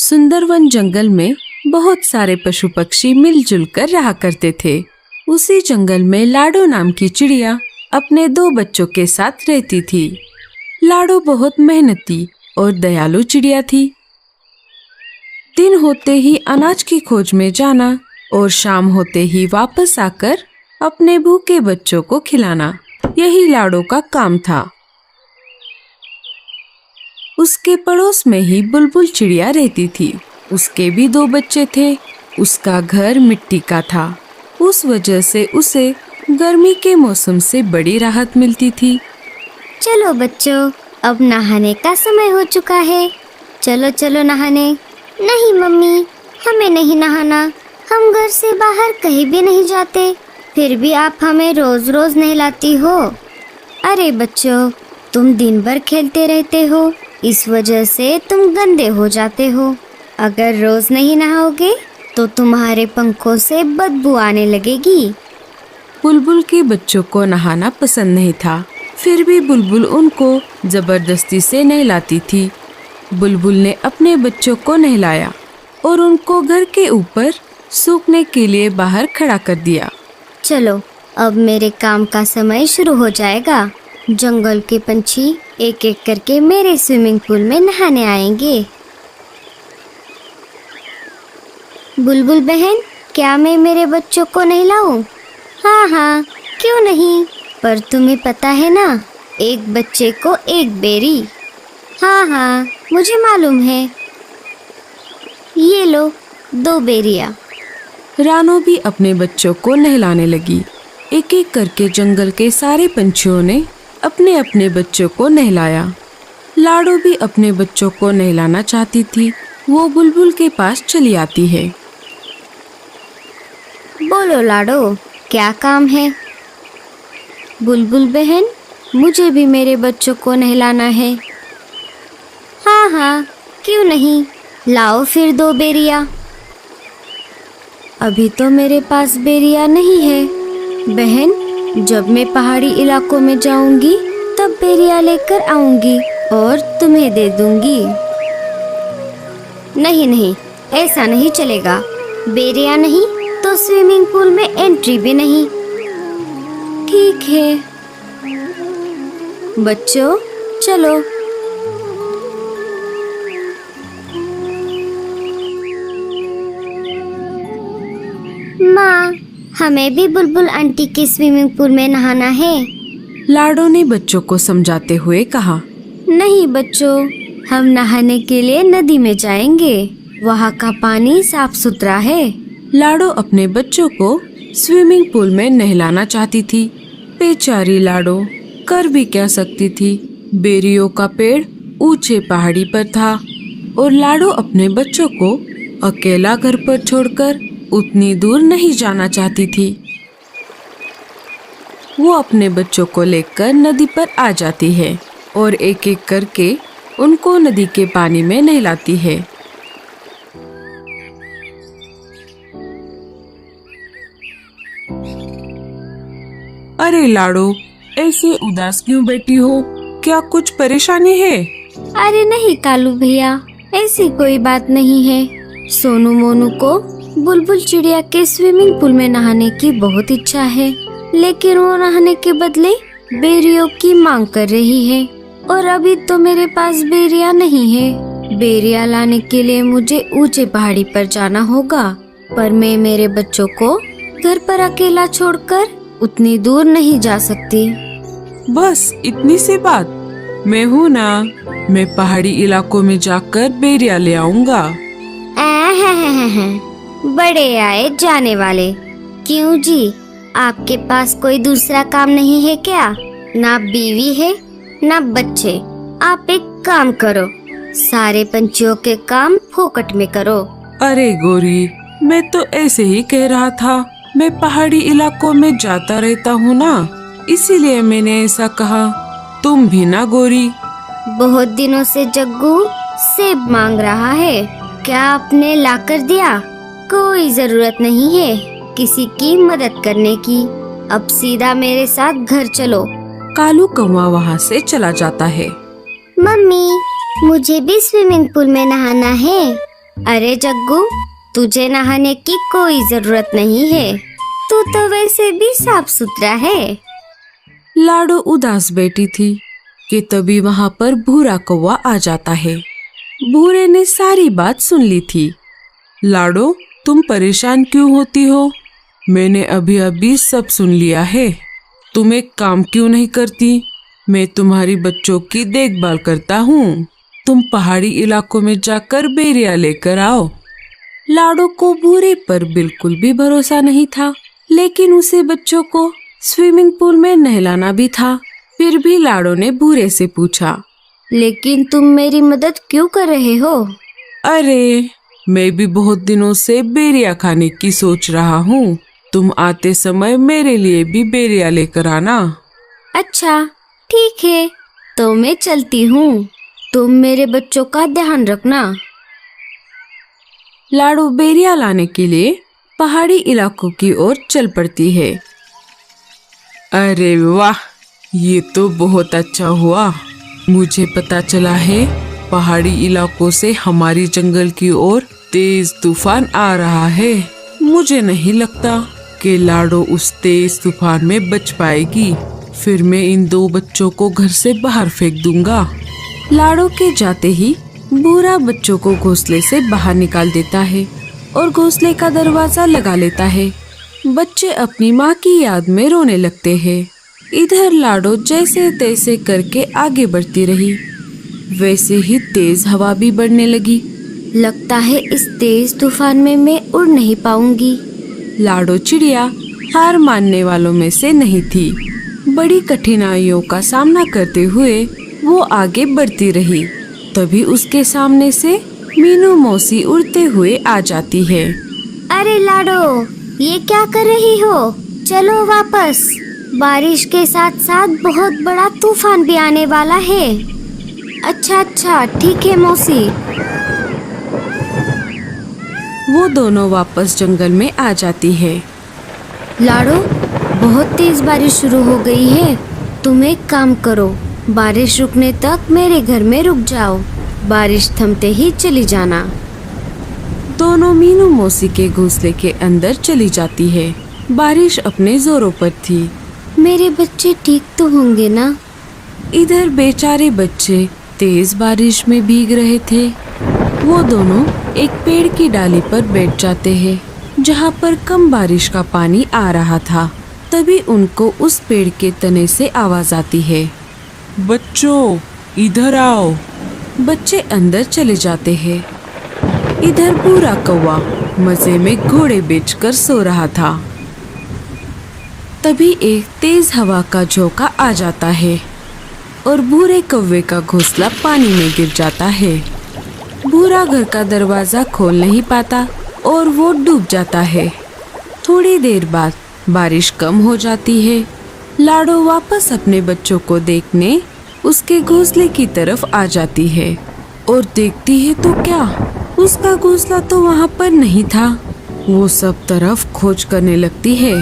सुंदरवन जंगल में बहुत सारे पशु पक्षी मिलजुल कर रहा करते थे। उसी जंगल में लाडो नाम की चिड़िया अपने 2 बच्चों के साथ रहती थी। लाडो बहुत मेहनती और दयालु चिड़िया थी। दिन होते ही अनाज की खोज में जाना और शाम होते ही वापस आकर अपने भूखे बच्चों को खिलाना, यही लाडो का काम था। उसके पड़ोस में ही बुलबुल चिड़िया रहती थी। उसके भी 2 बच्चे थे। उसका घर मिट्टी का था। उस वजह से उसे गर्मी के मौसम से बड़ी राहत मिलती थी। चलो बच्चों, अब नहाने का समय हो चुका है। चलो चलो नहाने। नहीं मम्मी, हमें नहीं नहाना। हम घर से बाहर कहीं भी नहीं जाते, फिर भी आप हमें रोज रोज नहलाती हो। अरे बच्चों, तुम दिन भर खेलते रहते हो, इस वजह से तुम गंदे हो जाते हो। अगर रोज नहीं नहाओगे तो तुम्हारे पंखों से बदबू आने लगेगी। बुलबुल के बच्चों को नहाना पसंद नहीं था, फिर भी बुलबुल उनको जबरदस्ती से नहलाती थी। बुलबुल ने अपने बच्चों को नहलाया और उनको घर के ऊपर सूखने के लिए बाहर खड़ा कर दिया। चलो, अब मेरे काम का समय शुरू हो जाएगा। जंगल के पंछी एक एक करके मेरे स्विमिंग पूल में नहाने आएंगे। बुलबुल बहन, क्या मैं मेरे बच्चों को नहलाऊं? हाँ हाँ, क्यों नहीं, पर तुम्हें पता है ना, एक बच्चे को एक बेरी। हाँ हाँ, मुझे मालूम है। ये लो 2 बेरियां। रानो भी अपने बच्चों को नहलाने लगी। एक एक करके जंगल के सारे पंछियों ने अपने अपने बच्चों को नहलाया। लाडो भी अपने बच्चों को नहलाना चाहती थी। वो बुलबुल के पास चली आती है। बोलो लाडो, क्या काम है? बुलबुल बहन, मुझे भी मेरे बच्चों को नहलाना है। हाँ हाँ, क्यों नहीं, लाओ फिर 2 बेरियां। अभी तो मेरे पास बेरिया नहीं है। बहन, जब मैं पहाड़ी इलाकों में जाऊंगी तब बेरिया लेकर आऊंगी और तुम्हें दे दूंगी। नहीं नहीं, ऐसा नहीं चलेगा। बेरिया नहीं तो स्विमिंग पूल में एंट्री भी नहीं। ठीक है बच्चों, चलो। माँ, हमें भी बुलबुल आंटी के स्विमिंग पूल में नहाना है। लाडो ने बच्चों को समझाते हुए कहा। नहीं बच्चों, हम नहाने के लिए नदी में जाएंगे। वहाँ का पानी साफ सुथरा है। लाडो अपने बच्चों को स्विमिंग पूल में नहलाना चाहती थी। बेचारी लाडो कर भी क्या सकती थी। बेरियों का पेड़ ऊंचे पहाड़ी पर था और लाडो अपने बच्चों को अकेला घर पर छोड़कर उतनी दूर नहीं जाना चाहती थी। वो अपने बच्चों को लेकर नदी पर आ जाती है और एक एक करके उनको नदी के पानी में नहलाती है। अरे लाडो, ऐसे उदास क्यों बैठी हो? क्या कुछ परेशानी है? अरे नहीं कालू भैया, ऐसी कोई बात नहीं है। सोनू मोनू को बुलबुल चिड़िया के स्विमिंग पूल में नहाने की बहुत इच्छा है, लेकिन वो नहाने के बदले बेरियों की मांग कर रही है और अभी तो मेरे पास बेरिया नहीं है। बेरिया लाने के लिए मुझे ऊंचे पहाड़ी पर जाना होगा, पर मैं मेरे बच्चों को घर पर अकेला छोड़कर उतनी दूर नहीं जा सकती। बस इतनी सी बात, मैं हूँ ना, मैं पहाड़ी इलाकों में जाकर बेरिया ले आऊंगा। बड़े आए जाने वाले। क्यों जी, आपके पास कोई दूसरा काम नहीं है क्या? ना बीवी है ना बच्चे। आप एक काम करो, सारे पंछियों के काम फोकट में करो। अरे गोरी, मैं तो ऐसे ही कह रहा था। मैं पहाड़ी इलाकों में जाता रहता हूँ ना, इसीलिए मैंने ऐसा कहा। तुम भी ना गोरी। बहुत दिनों से जग्गू सेब मांग रहा है, क्या आपने लाकर दिया? कोई जरूरत नहीं है किसी की मदद करने की। अब सीधा मेरे साथ घर चलो। कालू कौवा वहाँ से चला जाता है। मम्मी, मुझे भी स्विमिंग पूल में नहाना है। अरे जग्गू, तुझे नहाने की कोई जरूरत नहीं है, तू तो वैसे भी साफ सुथरा है। लाडो उदास बैठी थी कि तभी वहां पर भूरा कौवा आ जाता है। भूरे ने सारी बात सुन ली थी। लाडो, तुम परेशान क्यों होती हो? मैंने अभी अभी सब सुन लिया है। तुम एक काम क्यों नहीं करती? मैं तुम्हारी बच्चों की देखभाल करता हूँ। तुम पहाड़ी इलाकों में जाकर बेरिया लेकर आओ। लाडो को भूरे पर बिल्कुल भी भरोसा नहीं था, लेकिन उसे बच्चों को स्विमिंग पूल में नहलाना भी था। फिर भी लाडो ने भूरे से पूछा, लेकिन तुम मेरी मदद क्यों कर रहे हो? अरे, मैं भी बहुत दिनों से बेरिया खाने की सोच रहा हूँ। तुम आते समय मेरे लिए भी बेरिया लेकर आना। अच्छा, ठीक है, तो मैं चलती हूँ। तुम मेरे बच्चों का ध्यान रखना। लाडो बेरिया लाने के लिए पहाड़ी इलाकों की ओर चल पड़ती है। अरे वाह, ये तो बहुत अच्छा हुआ। मुझे पता चला है पहाड़ी इलाकों से हमारी जंगल की ओर तेज तूफान आ रहा है। मुझे नहीं लगता कि लाडो उस तेज तूफान में बच पाएगी। फिर मैं इन दो बच्चों को घर से बाहर फेंक दूंगा। लाडो के जाते ही भूरा बच्चों को घोंसले से बाहर निकाल देता है और घोंसले का दरवाजा लगा लेता है। बच्चे अपनी माँ की याद में रोने लगते हैं। इधर लाडो जैसे तैसे करके आगे बढ़ती रही। वैसे ही तेज हवा भी बढ़ने लगी। लगता है इस तेज तूफान में मैं उड़ नहीं पाऊंगी। लाडो चिड़िया हार मानने वालों में से नहीं थी। बड़ी कठिनाइयों का सामना करते हुए वो आगे बढ़ती रही। तभी उसके सामने से मीनू मौसी उड़ते हुए आ जाती है। अरे लाडो, ये क्या कर रही हो? चलो वापस। बारिश के साथ साथ बहुत बड़ा तूफान भी आने वाला है। अच्छा, ठीक है मौसी। वो दोनों वापस जंगल में आ जाती है। लाडो, बहुत तेज बारिश शुरू हो गई है। तुम एक काम करो, बारिश रुकने तक मेरे घर में रुक जाओ। बारिश थमते ही चली जाना। दोनों मीनू मौसी के घोंसले के अंदर चली जाती है। बारिश अपने जोरों पर थी। मेरे बच्चे ठीक तो होंगे ना? इधर बेचारे बच्चे तेज बारिश में भीग रहे थे। वो दोनों एक पेड़ की डाली पर बैठ जाते हैं, जहाँ पर कम बारिश का पानी आ रहा था। तभी उनको उस पेड़ के तने से आवाज आती है, बच्चों इधर आओ। बच्चे अंदर चले जाते हैं। इधर भूरा कौवा मजे में घोड़े बेचकर सो रहा था। तभी एक तेज हवा का झोंका आ जाता है और भूरे कौवे का घोंसला पानी में गिर जाता है। भूरा घर का दरवाजा खोल नहीं पाता और वो डूब जाता है। थोड़ी देर बाद बारिश कम हो जाती है। लाडो वापस अपने बच्चों को देखने उसके घोंसले की तरफ आ जाती है और देखती है तो क्या, उसका घोंसला तो वहाँ पर नहीं था। वो सब तरफ खोज करने लगती है।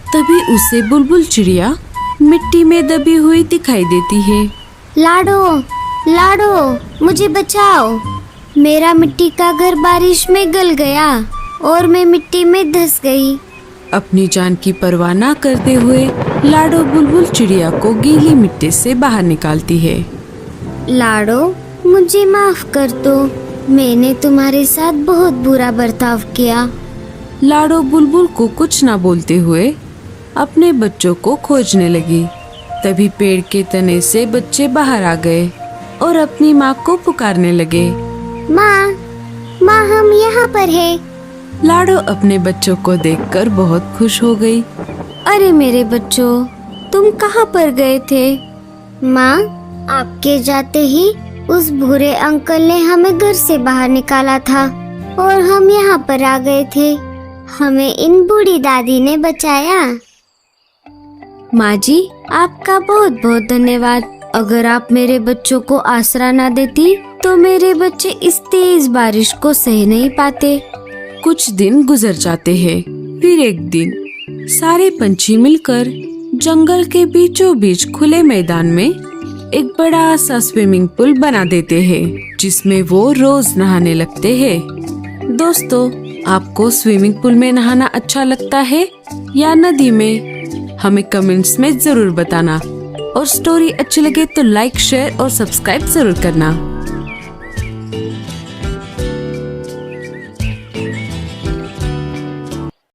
तभी उसे बुलबुल चिड़िया मिट्टी में दबी हुई दिखाई देती है। लाडो, मुझे बचाओ। मेरा मिट्टी का घर बारिश में गल गया और मैं मिट्टी में धंस गई। अपनी जान की परवाह न करते हुए लाडो बुलबुल चिड़िया को गीली मिट्टी से बाहर निकालती है। लाडो, मुझे माफ कर दो। मैंने तुम्हारे साथ बहुत बुरा बर्ताव किया। लाडो बुलबुल को कुछ न बोलते हुए अपने बच्चों को खोजने लगी। तभी पेड़ के तने से बच्चे बाहर आ गए और अपनी माँ को पुकारने लगे, माँ, हम यहाँ पर है। लाडो अपने बच्चों को देखकर बहुत खुश हो गई। अरे मेरे बच्चों, तुम कहाँ पर गए थे? माँ, आपके जाते ही उस भूरे अंकल ने हमें घर से बाहर निकाला था और हम यहाँ पर आ गए थे। हमें इन बूढ़ी दादी ने बचाया। माँ जी, आपका बहुत बहुत धन्यवाद। अगर आप मेरे बच्चों को आसरा ना देती तो मेरे बच्चे इस तेज बारिश को सह नहीं पाते। कुछ दिन गुजर जाते हैं। फिर एक दिन सारे पंछी मिलकर जंगल के बीचों बीच खुले मैदान में एक बड़ा सा स्विमिंग पूल बना देते हैं, जिसमें वो रोज नहाने लगते हैं। दोस्तों, आपको स्विमिंग पूल में नहाना अच्छा लगता है या नदी में? हमें कमेंट्स में जरूर बताना। और स्टोरी अच्छी लगे तो लाइक, शेयर और सब्सक्राइब जरूर करना।